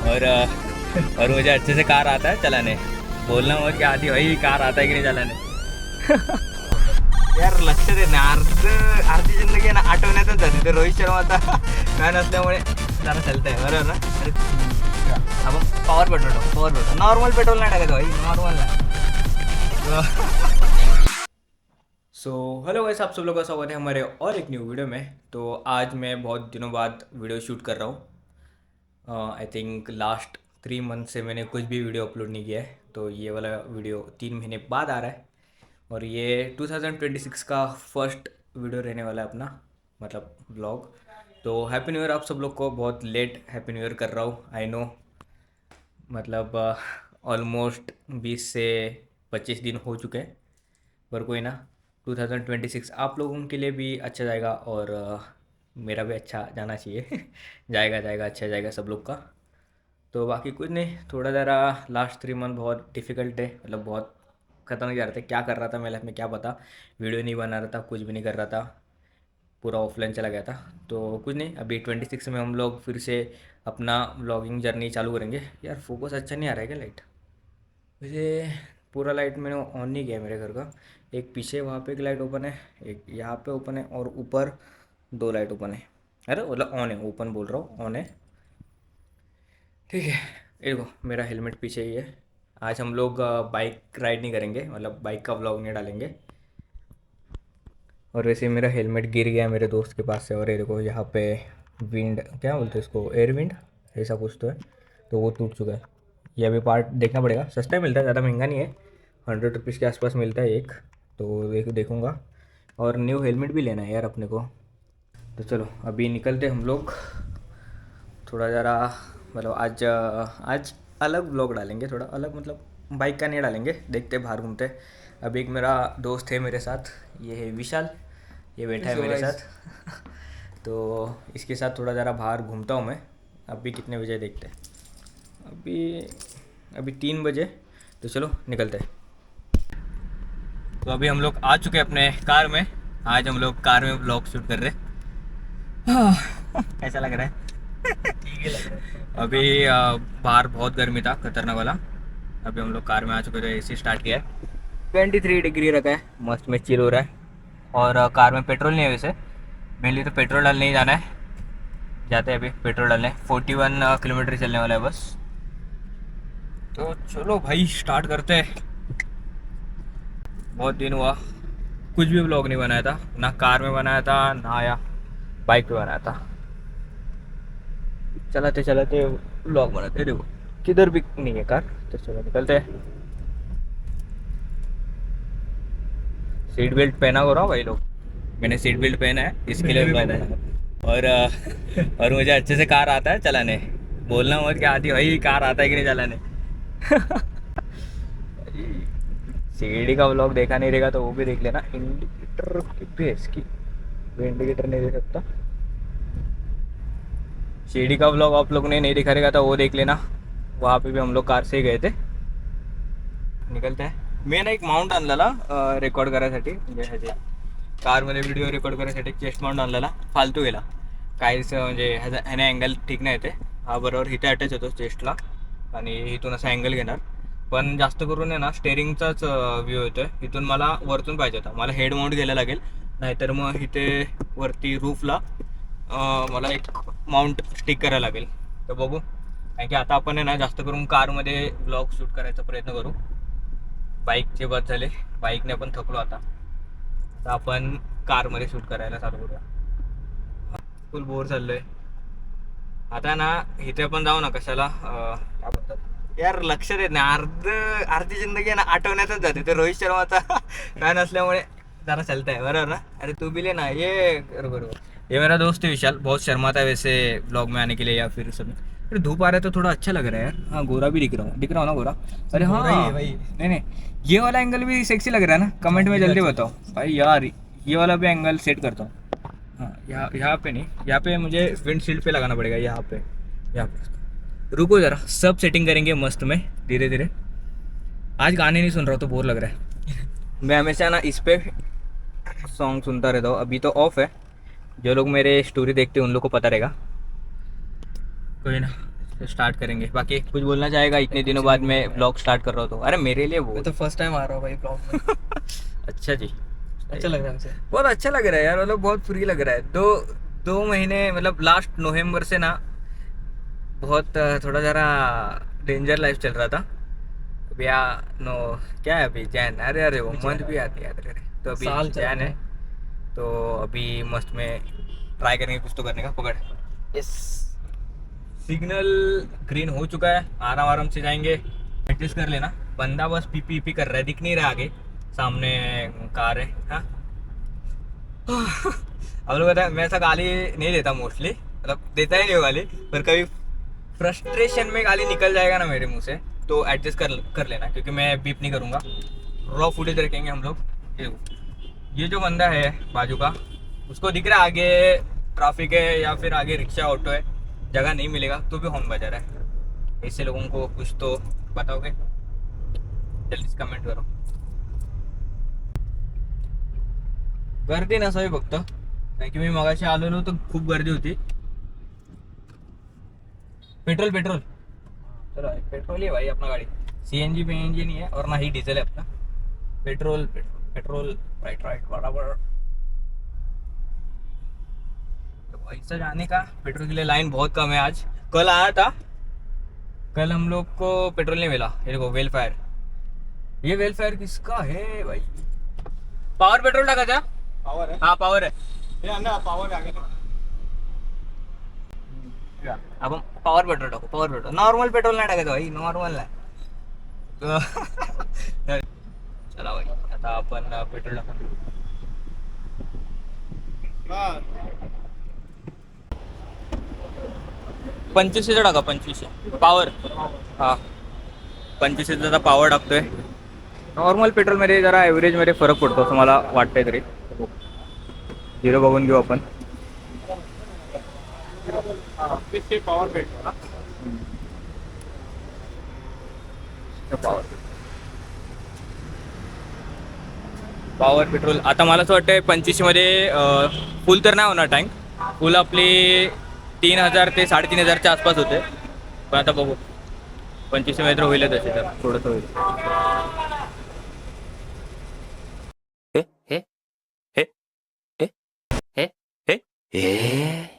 और मुझे अच्छे से कार आता है चलाने। बोलना हो कि आधी भाई कार आता है की नाही चलाने। यार लक्ष देत नाही, अर्धी जिंदगी आहे ना आठवण्यातच जाते. ते रोहित शर्मा आता फॅन असल्यामुळे जरा चालतंय बरोबर ना. अरे आपण पॉवर पेट्रोल नॉर्मल पेट्रोल नाही टाकायचं भाई, नॉर्मल नाही. सो हेलो गाइस, आप सब लोगों का स्वागत है हमारे और एक न्यू वीडियो में. तो आज मैं बहुत दिनों बाद वीडियो शूट कर रहा हूँ. आई थिंक लास्ट 3 मंथ से मैंने कुछ भी वीडियो अपलोड नहीं किया है. तो ये वाला वीडियो 3 महीने बाद आ रहा है. और ये 2026 का फर्स्ट वीडियो रहने वाला है अपना, मतलब ब्लॉग. तो हैप्पी न्यू ईयर आप सब लोग को. बहुत लेट हैप्पी न्यू ईयर कर रहा हूँ, आई नो. मतलब ऑलमोस्ट 20 से 25 दिन हो चुके हैं. पर कोई ना, 2026 आप लोगों के लिए भी अच्छा जाएगा और मेरा भी अच्छा जाना चाहिए. जाएगा अच्छा जाएगा सब लोग का. तो बाकी कुछ नहीं, थोड़ा ज़रा लास्ट 3 मंथ बहुत डिफ़िकल्ट है. मतलब बहुत खतरनाक जा रहे थे. क्या कर रहा था मेरे लाइफ में क्या पता. वीडियो नहीं बना रहा था, कुछ भी नहीं कर रहा था, पूरा ऑफलाइन चला गया था. तो कुछ नहीं, अभी 26 में हम लोग फिर से अपना व्लॉगिंग जर्नी चालू करेंगे. यार फोकस अच्छा नहीं आ रहा है क्या लाइट? वैसे पूरा लाइट मैंने ऑन नहीं किया है मेरे घर का. एक पीछे वहाँ पे एक लाइट ओपन है, एक यहाँ पे ओपन है और ऊपर 2 लाइट ओपन है. अरे मतलब ऑन है, ओपन बोल रहा हूँ, ऑन है. ठीक है. ये देखो मेरा हेलमेट पीछे ही है. आज हम लोग बाइक राइड नहीं करेंगे, मतलब बाइक का व्लॉग नहीं डालेंगे. और वैसे मेरा हेलमेट गिर गया मेरे दोस्त के पास से. और ये देखो यहाँ पे विंड, क्या बोलते हैं इसको, एयर विंड ऐसा कुछ तो है. तो वो टूट चुका है. ये अभी पार्ट देखना पड़ेगा. सस्ता ही मिलता है, ज़्यादा महंगा नहीं है. 100 रुपीज़ के आसपास मिलता है एक. तो देखूँगा. और न्यू हेलमेट भी लेना है यार अपने को. तो चलो अभी निकलते हम लोग. थोड़ा ज़रा मतलब आज अलग ब्लॉग डालेंगे, थोड़ा अलग, मतलब बाइक का नहीं डालेंगे. देखते बाहर घूमते. अभी एक मेरा दोस्त है मेरे साथ, ये है विशाल, ये बैठा है मेरे साथ. तो इसके साथ थोड़ा ज़रा बाहर घूमता हूँ मैं. अभी कितने बजे देखते हैं. अभी 3 बजे. तो चलो निकलते हैं. तो अभी हम लोग आ चुके हैं अपने कार में. आज हम लोग कार में ब्लॉग शूट कर रहे हैं. कैसा लग रहा है? ठीक है लग रहा है. अभी बाहर बहुत गर्मी था, खतरनाक वाला. अभी हम लोग कार में आ चुके थे, एसी स्टार्ट किया है. 23 डिग्री रखा है, मस्त में चिल हो रहा है. और कार में पेट्रोल नहीं है वैसे. मेनली तो पेट्रोल डालने ही जाना है. जाते हैं अभी पेट्रोल डालने. 41 किलोमीटर चलने वाला है बस. तो चलो भाई स्टार्ट करते हैं. बहुत दिन हुआ कुछ भी व्लॉग नहीं बनाया था, ना कार में बनाया था ना या बाइक पे बनाया था. चलाते चलाते व्लॉग बनाते. देखो किधर भी नहीं है कार. तो चलो निकलते हैं. सीट बेल्ट पहना हो रहा भाई लोग. मैंने सीट बेल्ट पहना है इसके लिए व्लॉग बनाया. और मुझे अच्छे से कार आता है चलाने. बोलना मत कि आती भाई कार आता है कि नहीं चलाने. सीडी का व्लॉग देखा नहीं रहेगा तो वो भी देख लेना. इंडिकेटर भी है इसकी, इंडिकेटर नहीं दे सकता. सीडी का व्लॉग आप लोगों ने नहीं दिखा रहेगा तो वो देख लेना. वहाँ पे भी हम लोग कार से ही गए थे. निकलते हैं. मी ना एक माउंट आणलेला रेकॉर्ड करायसाठी, म्हणजे ह्याचे कारमध्ये व्हिडिओ रेकॉर्ड करायसाठी चेस्ट माउंट आणलेला. फालतू गेला काहीच, म्हणजे ह्याने अँगल ठीक नाही येते. हा बरोबर इथे अटॅच होतो चेस्टला आणि इथून असा अँगल घेणार. पण जास्त करून आहे ना स्टेअरिंगचाच व्ह्यू येतो आहे. इथून मला वरतून पाहिजे होता. मला हेड माउंट घ्यायला लागेल, नाहीतर मग इथे वरती रूफला मला एक माउंट स्टिक करायला लागेल. तर बघू. कारण की आता आपण आहे ना जास्त करून कारमध्ये व्लॉग शूट करायचा प्रयत्न करू. बाईकचे बस झाले, बाईकने आपण थकलो आता. तर आपण कारमध्ये शूट करायला चालू करूया. फुल बोर चाललो आहे आता ना. इथे आपण जाऊ ना कशाला, काय म्हणतात यार लक्ष देत नाही. अर्धी जिंदगी ना आठवण्यातच जाते. ते रोहित शर्माचा फॅन असल्यामुळे ज़रा चलता है बराबर ना. अरे तू भी लेना ये बरोबर. ये मेरा दोस्त है विशाल, बहुत शर्माता है वैसे ब्लॉग में आने के लिए या फिर सब. अरे धूप आ रहा है तो थोड़ा अच्छा लग रहा है यार. हाँ गोरा भी दिख रहा हूँ ना गोरा. अरे हाँ भाई, नहीं ये वाला एंगल भी सेक्सी लग रहा है ना. कमेंट में जल्दी बताओ भाई. यार ये वाला भी एंगल सेट करता हूँ. हाँ यहाँ पे नहीं, यहाँ पे मुझे विंडशील्ड पे लगाना पड़ेगा. यहाँ पे रुको ज़रा, सब सेटिंग करेंगे मस्त में धीरे धीरे. आज गाने नहीं सुन रहा हूँ तो बोर लग रहा है. मैं हमेशा ना इस पे सॉन्ग सुनता रहता हूँ. अभी तो ऑफ है. जो लोग मेरे स्टोरी देखते हैं उन लोग को पता रहेगा. कोई ना, स्टार्ट करेंगे। बाकी कुछ बोलना चाहेगा? इतने दिनों बाद मैं ब्लॉग स्टार्ट कर रहा हूँ तो। अरे मेरे लिए वो मैं तो फर्स्ट टाइम आ रहा हूँ भाई ब्लॉग में। अच्छा जी, अच्छा लग रहा है मुझे। बहुत अच्छा लग रहा है यार, मतलब बहुत फ्री लग रहा है। दो दो महीने मतलब लास्ट नवंबर से ना बहुत थोड़ा जरा डेंजर लाइफ चल रहा था। अभी नो क्या है अभी, जैन, अरे अरे वो अभी मंथ जैन भी आती है, अरे अरे तो अभी साल चल जैन रहा है। है। तो अभी मस्त में ट्राई करेंगे कुछ तो करने का। पकड़, यस। सिग्नल ग्रीन हो चुका है, आराम आराम से जाएंगे। एडजस्ट कर लेना, बंदा बस पी पी पी कर रहा है, दिख नहीं रहा आगे, सामने कार है। हाँ अब लोग पता है मैं ऐसा गाली नहीं देता मोस्टली, मतलब देता ही नहीं हूँ गाली, पर कभी फ्रस्ट्रेशन में गाली निकल जाएगा ना मेरे मुंह से तो एडजस्ट कर लेना, क्योंकि मैं बीप नहीं करूँगा। रॉ फुटेज रखेंगे हम लोग। ये जो बंदा है बाजू का, उसको दिख रहा है आगे ट्रैफिक है या फिर आगे रिक्शा ऑटो है, जगह नहीं मिलेगा तो भी हॉर्न बजा रहा है। ऐसे लोगों को कुछ तो बताओगे? जल्दी से कमेंट करो। गर्दी नसावी फक्त, कारण की मी मगाशी आलेलो तर खूप गर्दी होती। पेट्रोल पेट्रोल, चलो पेट्रोल ही है भाई अपना गाड़ी, सीएनजी पीएनजी नहीं है और ना ही डीजल है अपना। Petrol petrol petrol, right right बराबर। तो ऐसा जाने का पेट्रोल के लिए लाइन बहुत कम है आज। कल आया था, कल हम लोग को पेट्रोल नहीं मिला। ये देखो वेलफायर, ये वेलफायर किसका है भाई? पावर पेट्रोल टाका था। पावर है। हाँ पावर है। ये अंदर पावर आगे आपण पॉवर पेट्रोल टाकू, पॉवर पेट्रोल, नॉर्मल पेट्रोल नाही टाकायचं भाई, नॉर्मल नाही। चला भाई आता आपण पेट्रोल टाकू। 2500 टाका, 2500 पॉवर। हा 2500 पॉवर टाकतोय। नॉर्मल पेट्रोल मध्ये जरा एव्हरेज मध्ये फरक पडतो असं मला वाटतंय तरी। झिरो बघून घेऊ आपण। पावर पेट्रोल पॉवर पेट्रोल आता मला असं वाटतंय 2500 मध्ये फुल तर नाही होणार टँक, फुल आपली 3000 ते 3500च्या आसपास होते, पण आता बघू 2500 मध्ये तर होईल तसे, तर थोडंसं होईल। हे हे हे हे हे हे हे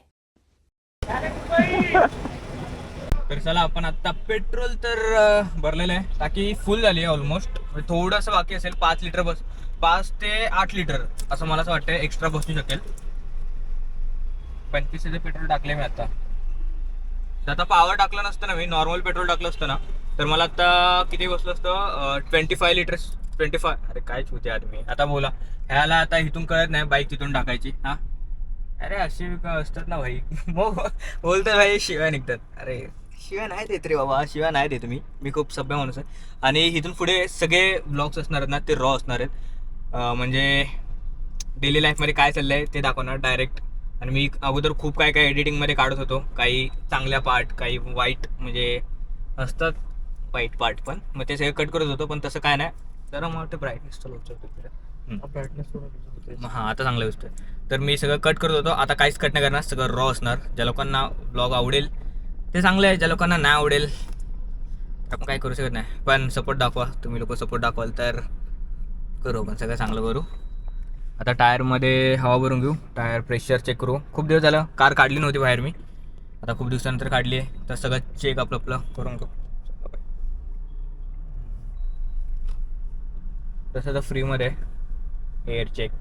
तर चला आपण आता पेट्रोल तर भरलेलं आहे, टाकी फुल झाली आहे ऑलमोस्ट, थोडंसं बाकी असेल 5 लिटर बस, 5 ते 8 लिटर असं मला असं वाटतं एक्स्ट्रा बसू शकेल। 2500 पेट्रोल टाकले मी आता। आता पॉवर टाकलं नसतं ना, मी नॉर्मल पेट्रोल टाकलं असतं ना तर मला आता किती बसलं असतं, 25 लिटर्स, 25। अरे काय छूते आदमी, आता बोला ह्याला आता इथून कळत नाही बाईक तिथून टाकायची। हा अरे असे असतात ना भाई, मग बोलतात भाई शिव्या निघतात। अरे शिव्या नाही देत रे बाबा, शिव्या नाही देत मी खूप सभ्य माणूस आहे। आणि इथून पुढे सगळे ब्लॉग्स असणार आहेत ना ते रॉ असणार आहेत, म्हणजे डेली लाईफमध्ये काय चाललं आहे ते दाखवणार डायरेक्ट। आणि मी अगोदर खूप काय काय एडिटिंगमध्ये काढत होतो, काही चांगल्या पार्ट, काही वाईट म्हणजे असतात वाईट पार्ट पण, मग ते सगळे कट करत होतो, पण तसं काय नाही। जरा मला वाटतं ब्राईटनेस चालू होतं, ब्राईटनेस हां आता चांगलं दिसतोय। तर मी सगळं कट करत होतो, आता काहीच कट नाही करणार, सगळं रॉ असणार। ज्या लोकांना ब्लॉग आवडेल ते चांगलं आहे, ज्या लोकांना नाही आवडेल आपण काही करू शकत नाही, पण सपोर्ट दाखवा, तुम्ही लोक सपोर्ट दाखवाल तर करू, पण सगळं चांगलं करू। आता टायरमध्ये हवा भरून घेऊ, टायर प्रेशर चेक करू। खूप दिवस झालं कार काढली नव्हती बाहेर मी, आता खूप दिवसानंतर काढली आहे, तर सगळं चेक आपलं करून घेऊ। तसं तर फ्रीमध्ये एअर चेक।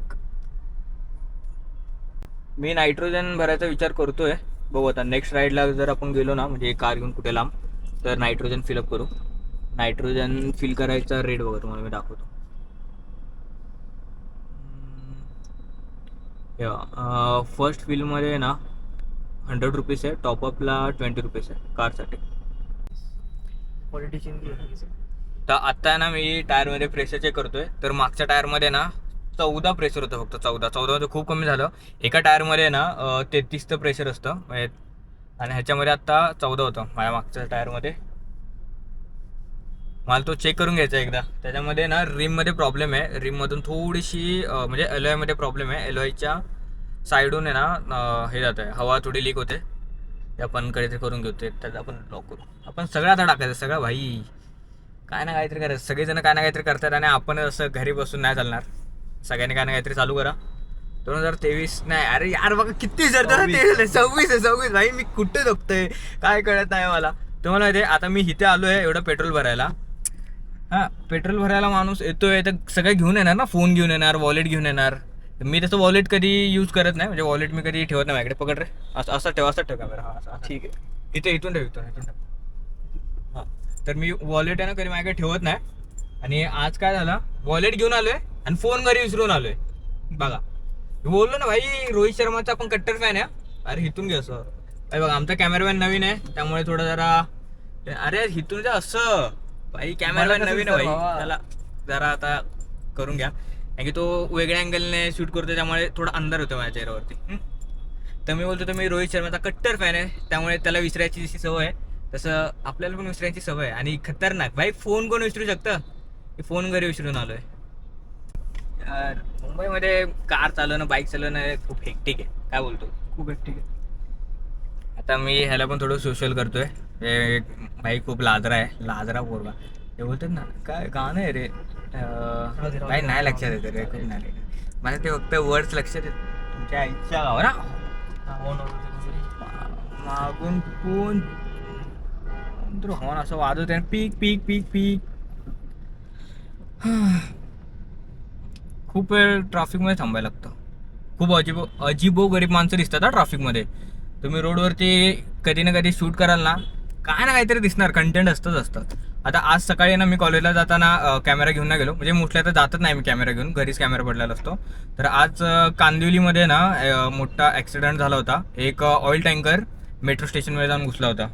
मी नायट्रोजन भरायचा विचार करतोय, बघू आता नेक्स्ट राईडला जर आपण गेलो ना, म्हणजे कार घेऊन कुठे लांब, तर नायट्रोजन फिलअप करू। नायट्रोजन फिल करायचा रेट बघा तुम्हाला मी दाखवतो। फर्स्ट फिलमध्ये ना 100 रुपीज आहे, टॉपअपला 20 रुपीज आहे कारसाठी। पॉलिटिशियन की तर आता ना मी टायरमध्ये प्रेशर चेक करतोय, तर मागच्या टायरमध्ये ना 14 प्रेशर होतं, फक्त 14 मध्ये खूप कमी झालं। एका टायरमध्ये ना 33चं प्रेशर असतं म्हणजे, आणि ह्याच्यामध्ये आता 14 होतं माझ्या मागच्या टायरमध्ये। मला तो चेक करून घ्यायचा एकदा। त्याच्यामध्ये ना रिममध्ये प्रॉब्लेम आहे, रिममधून थोडीशी म्हणजे एलॉयमध्ये प्रॉब्लेम आहे, एलॉयच्या साईडून आहे ना हे जात आहे, हवा थोडी लीक होते, ते आपण काहीतरी करून घेऊ ते त्यात आपण ब्लॉग करू. आपण सगळं आता टाकायचं सगळं भाई, काय ना काहीतरी करायचं. सगळेजण काय ना काहीतरी करतात आणि आपण असं घरी बसून नाही चालणार. सगळ्यांनी काय ना काहीतरी चालू करा. 2023 नाही अरे यार बघा किती विचारतात ते 26 भाई, मी कुठे जगतोय काय कळत नाही मला. तुम्हाला माहिती आहे आता मी इथे आलोय एवढं पेट्रोल भरायला. हां पेट्रोल भरायला माणूस येतोय तर सगळं घेऊन येणार ना, फोन घेऊन येणार, वॉलेट घेऊन येणार. मी तसं वॉलेट कधी यूज करत नाही, म्हणजे वॉलेट मी कधी ठेवत नाही माझ्याकडे. पकड रे, असं ठेव कॅमेरा. हां असं ठीक आहे, इथून ठेव. हां तर मी वॉलेट आहे ना कधी माझ्याकडे ठेवत नाही. आणि आज काय झालं, वॉलेट घेऊन आलोय आणि फोन घरी विसरून आलोय. बघा मी बोललो ना भाई, रोहित शर्माचा आपण कट्टर फॅन आहे. अरे इथून घे असं भाई. बघा आमचा कॅमेरामॅन नवीन आहे त्यामुळे थोडं जरा, अरे इथून जा असं भाई. कॅमेरामॅन नवीन आहे भाई, त्याला जरा आता करून घ्या. कारण की तो वेगळ्या अँगलने शूट करतो त्यामुळे थोडा अंधार होतो माझ्या चेहऱ्यावरती. तर मी बोलतो तर मी रोहित शर्माचा कट्टर फॅन आहे त्यामुळे त्याला विसरायची जशी सवय आहे तसं आपल्याला पण विसरायची सवय आहे. आणि खतरनाक भाई, फोन कोण विसरू शकतं. फोन घरी विसरून आलोय यार. मुंबईमध्ये कार चालवणं, बाईक चालवणं खूप हेक्टिक आहे. काय बोलतो, खूप हेक्टिक आहे. आता मी ह्याला पण थोडं सोशल करतोय. हे भाई खूप लाजरा आहे, लाजरा पोरगा. ते बोलतात ना काय गाणं आहे रे, काही नाही लक्षात येते रे, खूप नाही. मला ते फक्त वर्ड्स लक्षात येत. तुमच्या आईच्या गावा ना मागून कोण हवान असं वाजवत आहे, पीक पीक पीक पीक. खूप वेळ ट्रॅफिकमध्ये थांबायला लागतं. खूप अजिबो गरीब माणसं दिसतात हा ट्रॅफिकमध्ये. तुम्ही रोडवरती कधी ना कधी शूट कराल ना, काय ना काहीतरी दिसणार, कंटेंट असतात. आता आज सकाळी ना मी कॉलेजला जाताना कॅमेरा घेऊन नाही गेलो, म्हणजे मोस्टली आता जातच नाही मी कॅमेरा घेऊन, घरीच कॅमेरा पडलेला असतो. तर आज कांदिवलीमध्ये ना मोठा ॲक्सिडेंट झाला होता. एक ऑइल टँकर मेट्रो स्टेशनमध्ये जाऊन घुसला होता.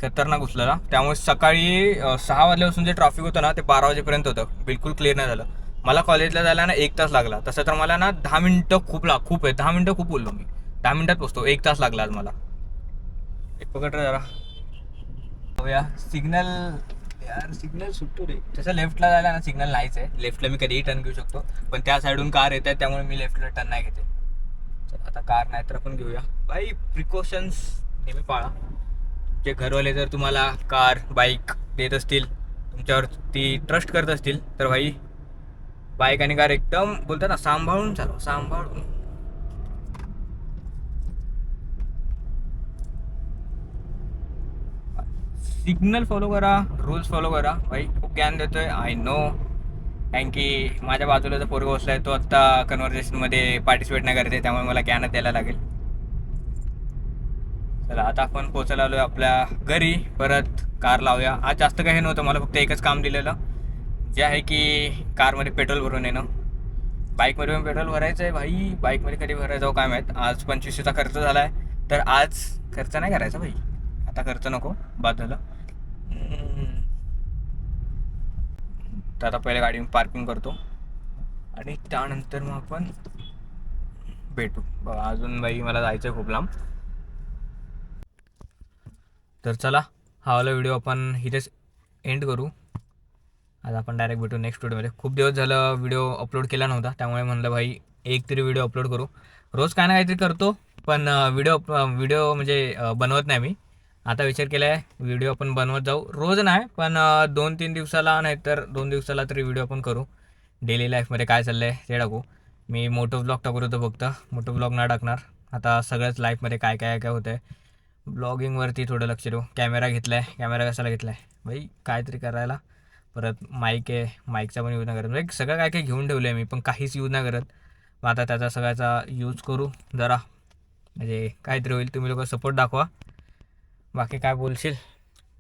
खतरनाक घुसलेला. त्यामुळे सकाळी 6 वाजल्यापासून जे ट्रॅफिक होतं ना ते 12 वाजेपर्यंत होतं, बिलकुल क्लिअर नाही झालं. मला कॉलेजला जायला ना 1 तास लागला. तसं तर मला ना 10 मिनटं खूप आहे. 10 मिनटं खूप बोललो मी, 10 मिनटात पोचतो. 1 तास लागला आज मला. एक पकड रे जरा सिग्नल यार, सिग्नल सुटतो रे. तसं लेफ्टला जायला ना सिग्नल नाहीच आहे. लेफ्टला मी कधीही टर्न घेऊ शकतो, पण त्या साईडून कार येत आहे त्यामुळे मी लेफ्टला टर्न नाही घेते. चला आता कार नाही तर आपण घेऊया भाई. प्रिकॉशन्स नेहमी पाळा. जे घरवाले जर तुम्हाला कार बाईक देत असतील, तुमच्यावरती ट्रस्ट करत असतील तर भाई बाईक आणि कार एकदम बोलतात ना सांभाळून चालवा, सांभाळून. सिग्नल फॉलो करा, रूल्स फॉलो करा. भाई खूप ज्ञान देतोय आय नो, कारण की माझ्या बाजूला जो पोरगा बसलाय तो आत्ता कन्व्हर्सेशनमध्ये पार्टिसिपेट नाही करते, त्यामुळे मला ज्ञानच द्यायला लागेल. चला आता आपण पोचायला आलोय आपल्या घरी. परत कार लावूया. आज जास्त काही नव्हतं, मला फक्त एकच काम दिलेलं, जे आहे की कारमध्ये पेट्रोल भरून येणं. बाईकमध्ये पण पेट्रोल भरायचं आहे भाई. बाईकमध्ये कधी भरायचं जाऊ काय माहीत. आज 2500चा खर्च झाला आहे, तर आज खर्च नाही करायचा भाई. आता खर्च नको, बाद झालं. तर आता पहिले गाडी पार्किंग करतो आणि त्यानंतर मग आपण भेटू. बघा अजून भाई मला जायचं आहे खूप लांब. तर चला हा वाला व्हिडिओ आपण इथेच एंड करू. आज आपण डायरेक्ट भेटू नेक्स्ट व्हिडिओमध्ये. खूप दिवस झालं व्हिडिओ अपलोड केला नव्हता, त्यामुळे म्हणलं भाई एक तरी व्हिडिओ अपलोड करू. रोज काय ना काहीतरी करतो, पण व्हिडिओ म्हणजे बनवत नाही मी. आता विचार केला आहे व्हिडिओ आपण बनवत जाऊ. रोज नाही पण 2-3 दिवसाला, नाही तर 2 दिवसाला तरी व्हिडिओ आपण करू. डेली लाईफमध्ये काय चाललं आहे ते टाकू. मी मोठं ब्लॉग टाकत होतो, फक्त मोठं ब्लॉग नाही टाकणार. आता सगळ्याच लाईफमध्ये काय काय काय होतं आहे, ब्लॉगिंगवरती थोडं लक्ष देऊ. कॅमेरा घेतला आहे. कॅमेरा कशाला घेतला आहे भाई, काहीतरी करायला. परत माईक आहे, माईकचा पण यूज नाही करत. म्हणजे सगळं काय काय घेऊन ठेवलं आहे मी, पण काहीच यूज नाही करत. मग आता त्याचा सगळ्याचा यूज करू जरा, म्हणजे काहीतरी होईल. तुम्ही लोक सपोर्ट दाखवा. बाकी काय बोलशील?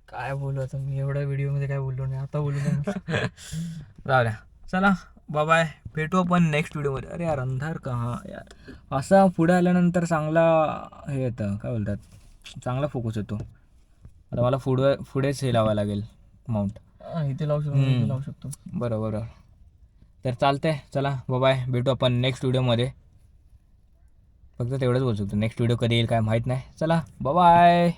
काय बोलू आता मी, एवढ्या व्हिडिओमध्ये काय बोललो नाही, आता बोलू नाही. जाऊ द्या. चला बाय, भेटू आपण नेक्स्ट व्हिडिओमध्ये. अरे यार अंधार का हा यार, असा पुढे आल्यानंतर चांगला हे येतं, काय बोलतात, चांगला फोकस येतो. आता मला पुढेच हे लावायला लागेल माउंट. इथे लावू शकतो. बरोबर. तर चालतंय. चला बाय, भेटू आपण नेक्स्ट व्हिडिओमध्ये. फक्त तेवढंच बोलू शकतो. नेक्स्ट व्हिडिओ कधी येईल काय माहीत नाही. चला बाय.